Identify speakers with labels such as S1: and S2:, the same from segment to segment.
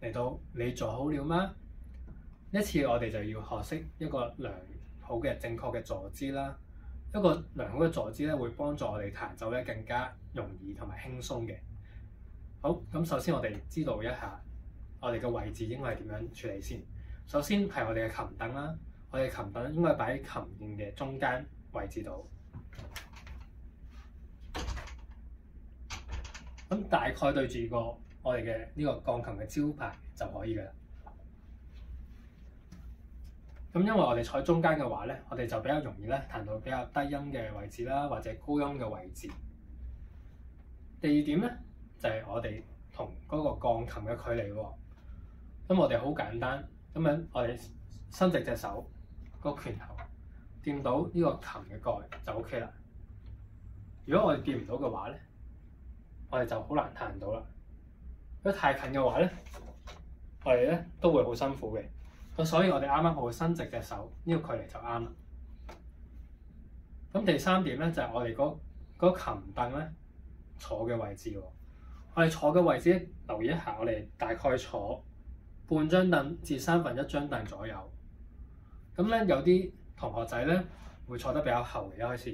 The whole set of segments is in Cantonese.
S1: 嚟到你做好了嗎？一次我哋就要學識一個良好嘅正確嘅坐姿啦。一個良好嘅坐姿咧，會幫助我哋彈奏咧更加容易同埋輕鬆嘅。好，咁首先我哋知道一下我哋嘅位置應該係點樣處理先。首先係我哋嘅琴凳啦，我哋琴凳應該擺喺琴鍵嘅中間位置度。咁大概對住我哋嘅呢個鋼琴嘅招牌就可以㗎啦。咁因為我哋坐喺中間嘅話咧，我哋就比較容易咧彈到比較低音嘅位置啦，或者高音嘅位置。第二點咧就係我哋同嗰個鋼琴嘅距離喎。咁我哋好簡單，咁樣我哋伸直隻手，個拳頭掂到呢個琴嘅蓋就 OK 啦。如果我哋掂唔到嘅話咧，我哋就好難彈到啦。如果太近嘅話咧，我哋咧都會好辛苦嘅。咁所以我哋啱啱好伸直隻手，呢個距離就啱啦。咁第三點咧就係我哋嗰琴凳咧坐嘅位置喎。我哋坐嘅位置留意一下，我哋大概坐半張凳至1/3張凳左右。咁咧有啲同學仔咧會坐得比較後嘅一開始，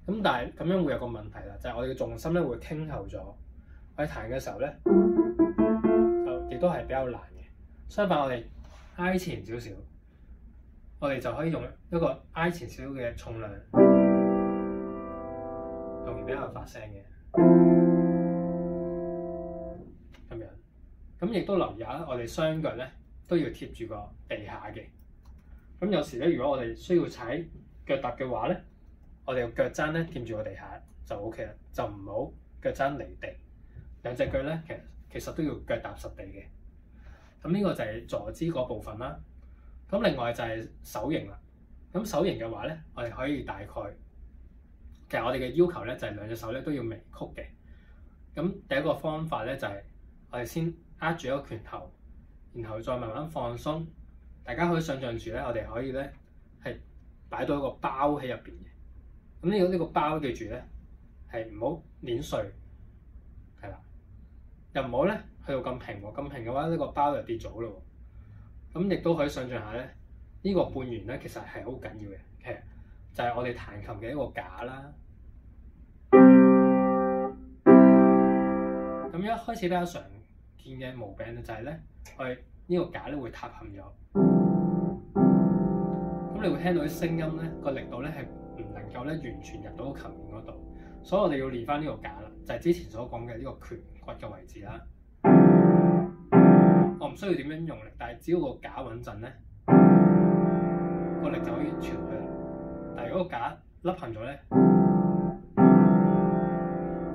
S1: 咁但係咁樣會有個問題啦，就係我哋嘅重心咧會傾後咗。我哋彈嘅時候咧就亦都係比較難嘅。相反，我哋挨前少少，我哋就可以用一個挨前少少嘅重量，容易比較發聲嘅咁樣。咁亦都留意下，我哋雙腳咧都要貼住個地下嘅。咁有時咧，如果我哋需要踩腳踏嘅話咧，我哋個腳踭咧貼住個地下就 OK 啦，就唔好腳踭離地。兩隻腳咧其實都要腳踏實地嘅。咁呢個就係坐姿嗰部分啦。咁另外就係手型啦。咁手型嘅話咧，我哋可以大概，其實我哋嘅要求咧就係兩隻手咧都要微曲嘅。咁第一個方法咧就係我哋先握住一個拳頭，然後再慢慢放鬆。大家可以想象住咧，我哋可以咧係擺到一個包喺入邊嘅。咁呢個包記住咧係唔好碾碎，係啦，又唔好咧去到咁平喎。咁平嘅話，呢個包就跌咗咯。咁亦都可以想象下咧，呢個半圓咧其實係好緊要嘅。其實就係我哋彈琴嘅一個架啦。咁一開始比較常見嘅毛病咧就係咧，我哋呢個架咧會塌陷咗。咁你會聽到啲聲音咧，個力度咧係唔能夠咧完全入到個琴鍵嗰度，所以我哋要練翻呢個架啦，就係之前所講嘅呢個拳骨嘅位置啦。我唔需要點樣用力，但係只要個架穩陣咧，個力就可以傳去啦。但係如果個架凹陷咗咧，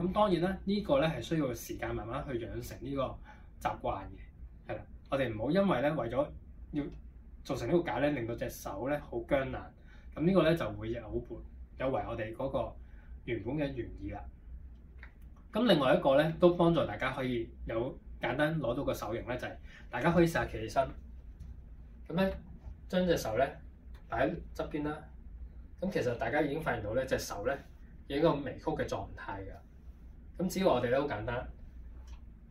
S1: 咁當然啦，呢個咧係需要時間慢慢去養成呢個習慣嘅，係啦。我哋唔好因為咧為咗要做成呢個架咧，令到隻手咧好僵硬，咁呢個咧就會有違我哋嗰個原本嘅原意啦。咁另外一個咧都幫助大家可以有簡單攞到個手型咧，就係大家可以試下企起身，咁咧將隻手咧擺喺側邊啦。咁其實大家已經發現到咧，隻手咧有一個微曲嘅狀態㗎。咁只要我哋咧好簡單，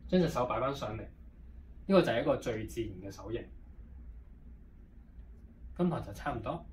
S1: 將隻手擺翻上嚟，呢個就係一個最自然嘅手型。今堂就差唔多。